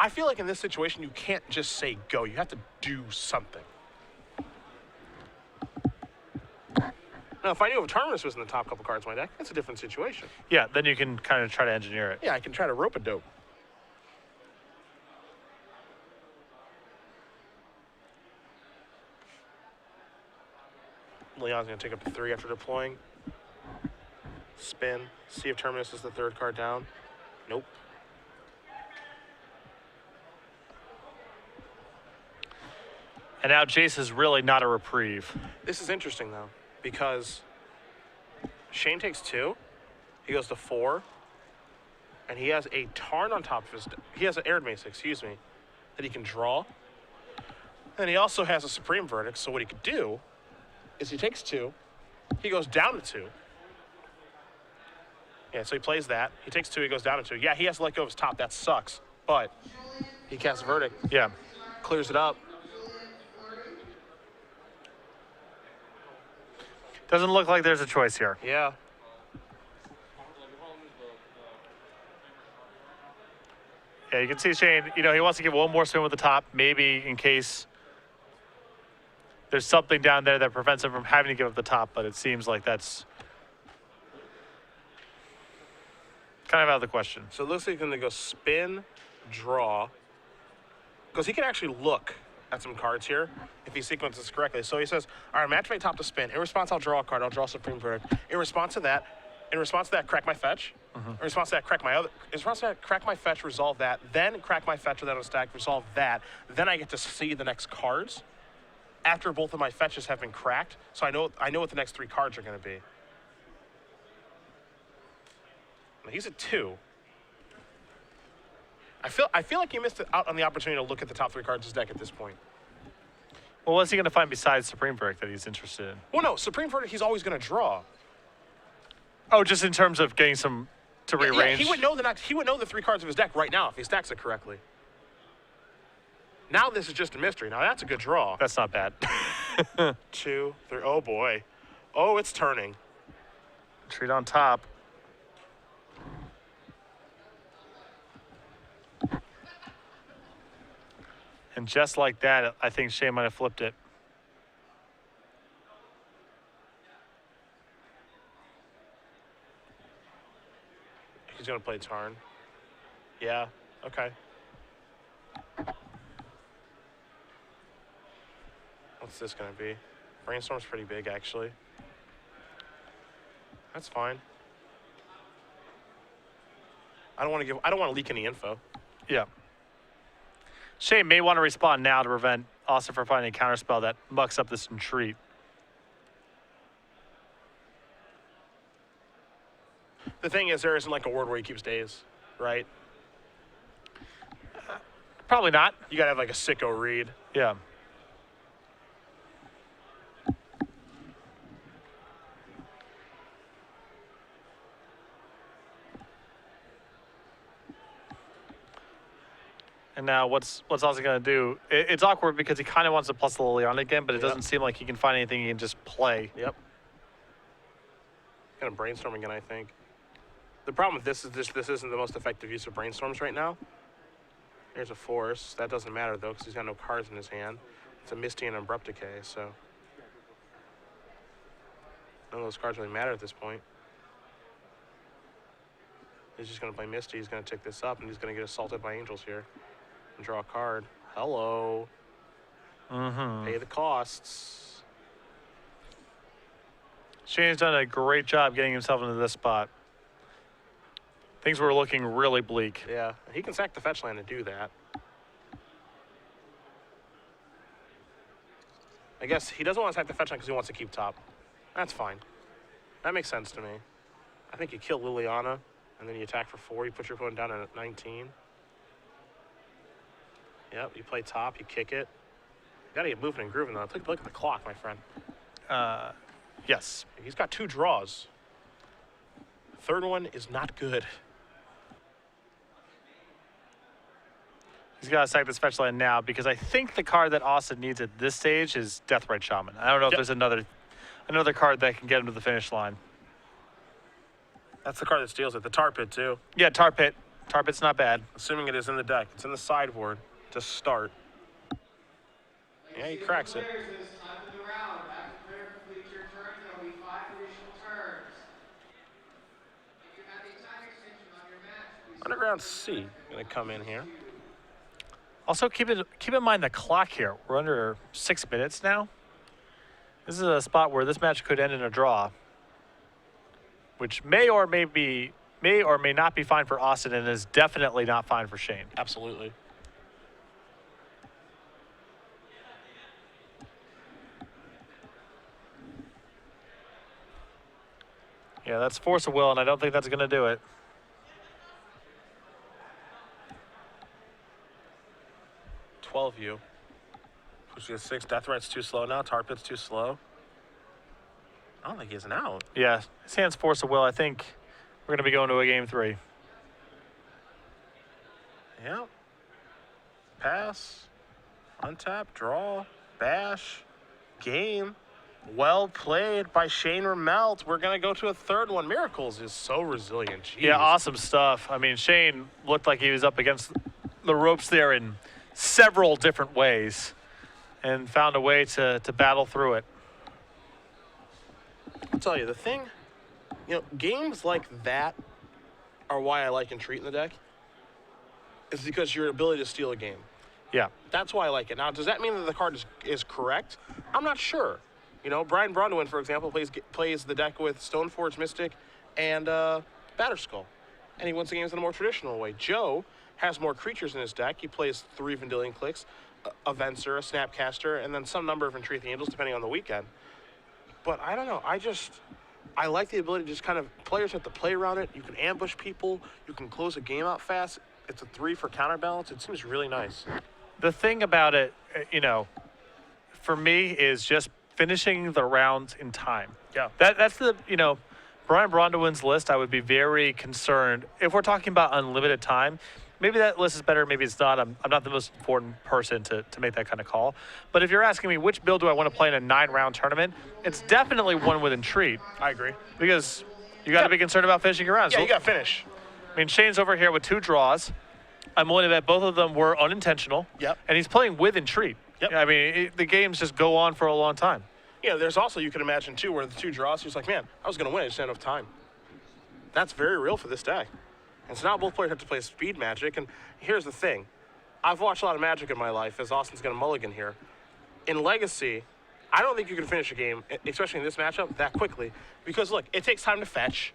I feel like in this situation, you can't just say go. You have to do something. Now, if I knew if Terminus was in the top couple cards of my deck, that's a different situation. Yeah, then you can kind of try to engineer it. Yeah, I can try to rope a dope. Leon's going to take up to 3 after deploying. Spin. See if Terminus is the 3rd card down. Nope. And now Jace is really not a reprieve. This is interesting, though, because Shane takes 2. He goes to 4. And he has a Tarn on top of his... He has an Arid Mace, excuse me, that he can draw. And he also has a Supreme Verdict, so what he could do is he takes 2. He goes down to 2. Yeah, so he plays that. He takes 2, he goes down to 2. Yeah, he has to let go of his top. That sucks. But he casts Verdict. Yeah. Clears it up. Doesn't look like there's a choice here. Yeah. Yeah, you can see Shane, he wants to give one more swing with the top, maybe in case there's something down there that prevents him from having to give up the top, but it seems like that's kind of out of the question. So it looks like he's going to go spin, draw. Because he can actually look at some cards here if he sequences correctly. So he says, all right, match my top to spin. In response, I'll draw a card. I'll draw Supreme Verdict. In response to that, crack my fetch. In response to that, crack my other. In response to that, crack my fetch, resolve that. Then crack my fetch without a stack, resolve that. Then I get to see the next cards after both of my fetches have been cracked. So I know what the next 3 cards are going to be. Now he's at 2. I feel like he missed out on the opportunity to look at the top 3 cards of his deck at this point. Well, what's he going to find besides Supreme Verdict that he's interested in? Well, no, Supreme Verdict he's always going to draw. Oh, just in terms of getting some to rearrange? Yeah, he would know the 3 cards of his deck right now if he stacks it correctly. Now this is just a mystery. Now that's a good draw. That's not bad. 2, 3. Oh boy. Oh, it's turning. Treat on top. And just like that, I think Shane might have flipped it. He's going to play Tarn. Yeah, okay. What's this going to be? Brainstorm's pretty big, actually. That's fine. I don't want to leak any info. Yeah. Shane may want to respond now to prevent Austin from finding a counterspell that mucks up this retreat. The thing is, there isn't like a word where he keeps days, right? Probably not. You gotta have like a sicko read. Yeah. And now what's Austin going to do? It's awkward because he kind of wants to plus the Liliana again, but it doesn't seem like he can find anything he can just play. Yep. Gonna brainstorm again, I think. The problem with this is this isn't the most effective use of brainstorms right now. Here's a force. That doesn't matter though, because he's got no cards in his hand. It's a Misty and Abrupt Decay, so none of those cards really matter at this point. He's just gonna play Misty. He's gonna tick this up, and he's gonna get assaulted by Angels here and draw a card. Hello. Pay the costs. Shane's done a great job getting himself into this spot. Things were looking really bleak. Yeah, he can sack the fetch land to do that. I guess he doesn't want to sack the fetch land because he wants to keep top. That's fine. That makes sense to me. I think you kill Liliana, and then you attack for 4. You put your opponent down at 19. Yep, you play top, you kick it. You gotta get moving and grooving though. Look at the clock, my friend. Yes. He's got 2 draws. Third one is not good. He's got to sack this fetch land now because I think the card that Austin needs at this stage is Deathrite Shaman. I don't know if there's another card that can get him to the finish line. That's the card that steals it. The Tar Pit too. Yeah, Tar Pit. Tar Pit's not bad. Assuming it is in the deck. It's in the sideboard to start. Yeah, he cracks it. Underground C gonna come in here. Also, keep in mind the clock here. We're under 6 minutes now. This is a spot where this match could end in a draw, which may or may not be fine for Austin, and is definitely not fine for Shane. Absolutely. Yeah, that's force of will, and I don't think that's going to do it. U. Pushing a 6. Death Threat's too slow now. Tar Pit's too slow. I don't think he's an out. Yeah, his hand's force of will. I think we're going to be going to a game 3. Yeah. Pass. Untap. Draw. Bash. Game. Well played by Shane Remelt. We're going to go to a third one. Miracles is so resilient. Jeez. Yeah, awesome stuff. I mean, Shane looked like he was up against the ropes there in several different ways and found a way to battle through it. I'll tell you, the thing, games like that are why I like Entreat in the deck. Is because your ability to steal a game. Yeah. That's why I like it. Now, does that mean that the card is correct? I'm not sure. Brian Bronwyn, for example, plays the deck with Stoneforge Mystic and Batterskull. And he wins the games in a more traditional way. Joe has more creatures in his deck. He plays 3 Vendilion Clicks, a Venser, a Snapcaster, and then some number of Entreat the Angels, depending on the weekend. But I don't know. I like the ability to just kind of, players have to play around it. You can ambush people. You can close a game out fast. It's a 3 for counterbalance. It seems really nice. The thing about it, for me is just finishing the rounds in time. Yeah. That's the, Brian Bronwyn's list, I would be very concerned. If we're talking about unlimited time, maybe that list is better, maybe it's not. I'm not the most important person to make that kind of call. But if you're asking me which build do I want to play in a 9-round tournament, it's definitely one with Entreat. I agree. Because you got to be concerned about finishing your rounds. Yeah, you got to finish. I mean, Shane's over here with 2 draws. I'm willing to bet both of them were unintentional. Yep. And he's playing with Entreat. Yep. I mean, the games just go on for a long time. There's also, you can imagine, too, where the 2 draws, he's like, man, I was going to win. I just didn't have time. That's very real for this deck. And so now both players have to play speed Magic. And here's the thing. I've watched a lot of Magic in my life, as Austin's going to mulligan here. In Legacy, I don't think you can finish a game, especially in this matchup, that quickly. Because, look, it takes time to fetch.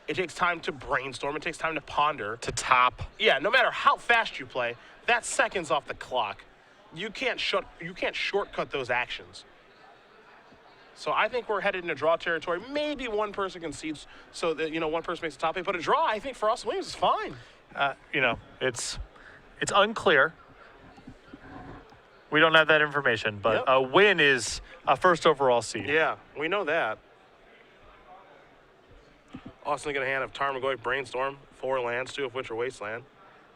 It takes time to brainstorm. It takes time to ponder. To top. Yeah, no matter how fast you play, that's seconds off the clock. You can't shortcut those actions. So I think we're headed into draw territory. Maybe one person concedes so that, one person makes a top 8. But a draw, I think, for Austin Williams is fine. It's unclear. We don't have that information, but Yep. a win is a first overall seed. Yeah, we know that. Austin going to hand of Tarmogoyf Brainstorm, 4 lands, 2 of which are Wasteland.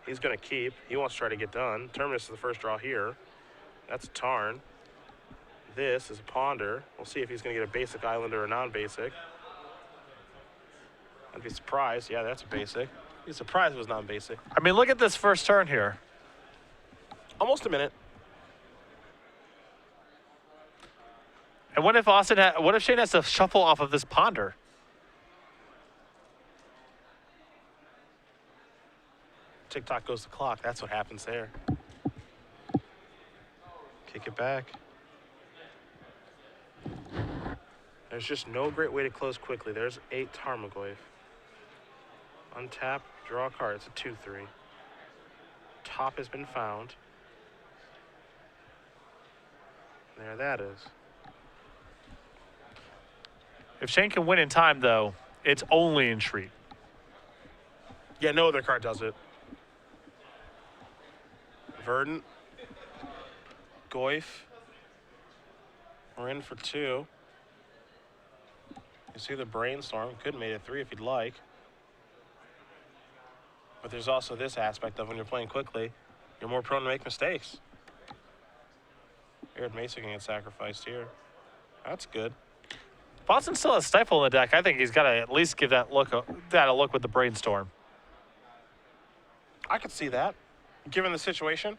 He's going to keep. He wants to try to get done. Terminus is the first draw here. That's a Tarn. This is a Ponder. We'll see if he's going to get a basic island or a non-basic. I'd be surprised. Yeah, that's a basic. I'd be surprised if it was non-basic. I mean, look at this first turn here. Almost a minute. And what if Shane has to shuffle off of this Ponder? Tick-tock goes the clock. That's what happens there. Kick it back. There's just no great way to close quickly. There's 8 Tarmogoyf. Untap, draw a card. It's a 2/3. Top has been found. There that is. If Shane can win in time, though, it's only Entreat. Yeah, no other card does it. Verdant. Goyf. We're in for 2. You see the Brainstorm. Could have made it 3 if you'd like. But there's also this aspect of when you're playing quickly, you're more prone to make mistakes. Arid Mesa can get sacrificed here. That's good. Boston still has Stifle in the deck. I think he's got to at least give that a look with the Brainstorm. I could see that, given the situation.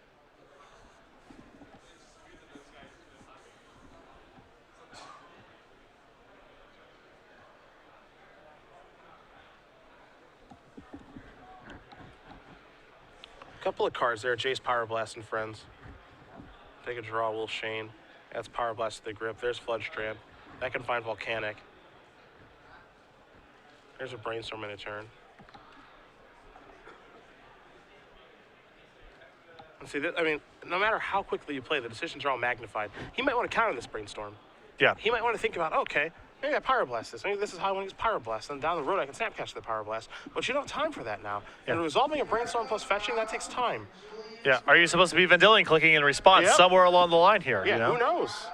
Couple of cards there. Jace Power Blast and Friends. Take a draw, Will Shane. That's Power Blast to the grip. There's Floodstrand. That can find Volcanic. There's a Brainstorm in a turn. And see, I mean, no matter how quickly you play, the decisions are all magnified. He might want to counter this Brainstorm. Yeah. He might want to think about, okay, Maybe I Pyroblast this. Maybe this is how I want to use Pyroblast. And down the road, I can Snapcaster the Pyroblast. But you don't have time for that now. Yeah. And resolving a Brainstorm plus fetching, that takes time. Yeah. Are you supposed to be Vendilion clicking in response Yep. somewhere along the line here? Yeah, you know? who knows?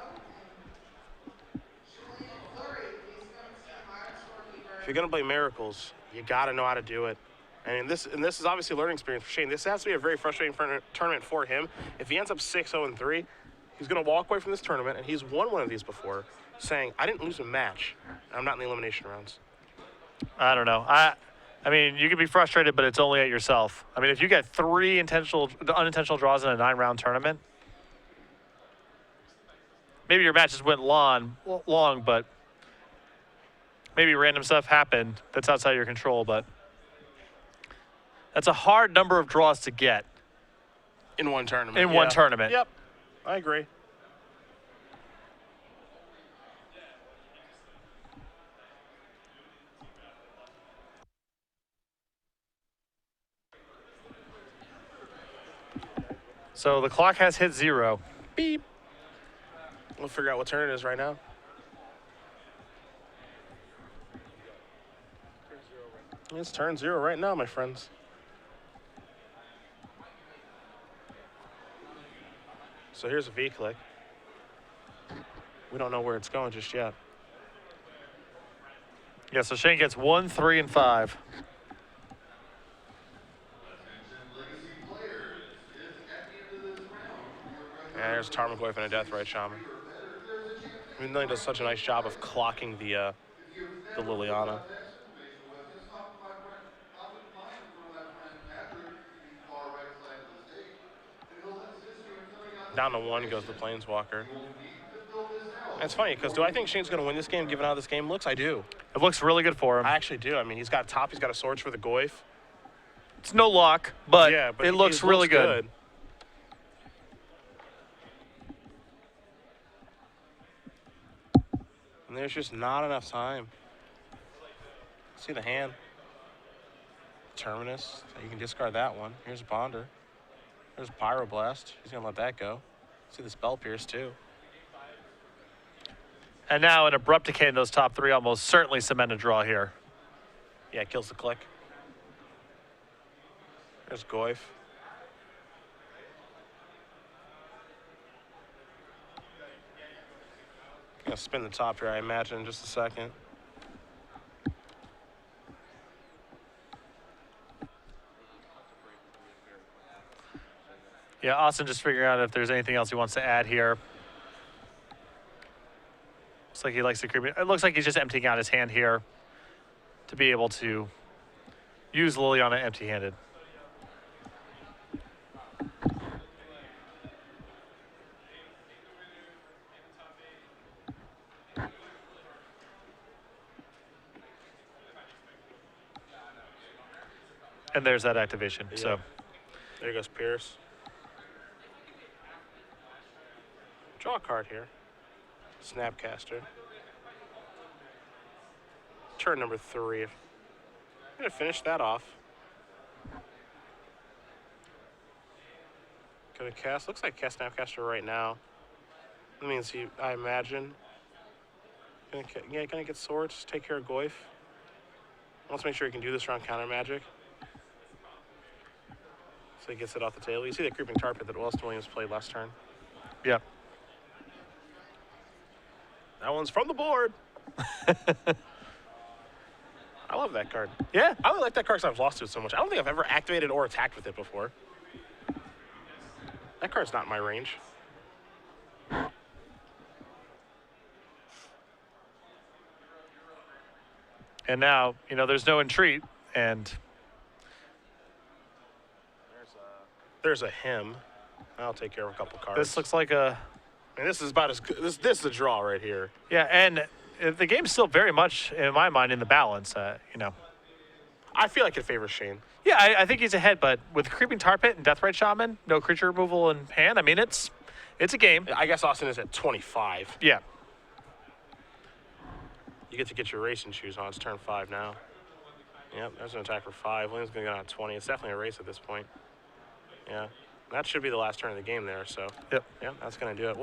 If you're going to play Miracles, you got to know how to do it. And this is obviously a learning experience for Shane. This has to be a very frustrating tournament for him. If he ends up 6-0-3, he's going to walk away from this tournament, and he's won one of these before, saying, I didn't lose a match. I'm not in the elimination rounds. I don't know. I mean, you can be frustrated, but it's only at yourself. I mean, if you get 3 unintentional draws in a 9-round tournament, maybe your matches went long, but maybe random stuff happened that's outside your control. But that's a hard number of draws to get In one tournament. in one tournament. Yep, I agree. So the clock has hit 0. Beep. We'll figure out what turn it is right now. It's turn 0 right now, my friends. So here's a V-click. We don't know where it's going just yet. Yeah, so Shane gets 1, 3, and 5. And there's Tarmogoyf and a Deathrite Shaman. Even though he does such a nice job of clocking the Liliana. Down to 1 goes the Planeswalker. And it's funny, because do I think Shane's going to win this game, given how this game looks? I do. It looks really good for him. I actually do. I mean, he's got he's got a Swords for the Goyf. It's no luck, but, Yeah, but it looks really good. And there's just not enough time. See the hand. Terminus. So you can discard that one. Here's Bonder. There's Pyroblast. He's going to let that go. See the Spell Pierce, too. And now an Abrupt Decay in those top 3 almost certainly cement a draw here. Yeah, it kills the click. There's Goyf. Gonna spin the top here, I imagine, in just a second. Yeah, Austin just figuring out if there's anything else he wants to add here. Looks like he likes to creep it. It looks like he's just emptying out his hand here to be able to use Liliana empty-handed. And there's that activation. Yeah. So There goes Pierce. Draw a card here. Snapcaster. Turn number 3. I'm gonna finish that off. Gonna cast. Looks like cast Snapcaster right now. That means he, I imagine. Gonna get Swords. Take care of Goyf. Let's make sure he can do this around counter magic. So he gets it off the table. You see the Creeping Tar Pit that Weston Williams played last turn. yeah. That one's from the board. I love that card. Yeah. I really like that card because I've lost to it so much. I don't think I've ever activated or attacked with it before. That card's not in my range. And now, there's no entreat, and There's a him. I'll take care of a couple cards. this looks like a... And this is about as good. This is a draw right here. Yeah, and the game's still very much, in my mind, in the balance, I feel like it favors Shane. Yeah, I think he's ahead, but with Creeping Tar Pit and Deathrite Shaman, no creature removal in hand, I mean, it's a game. I guess Austin is at 25. Yeah. You get to get your racing shoes on. It's turn 5 now. Yep, there's an attack for 5. Williams going to go on 20. It's definitely a race at this point. Yeah. That should be the last turn of the game there, so. Yep. Yeah, that's going to do it.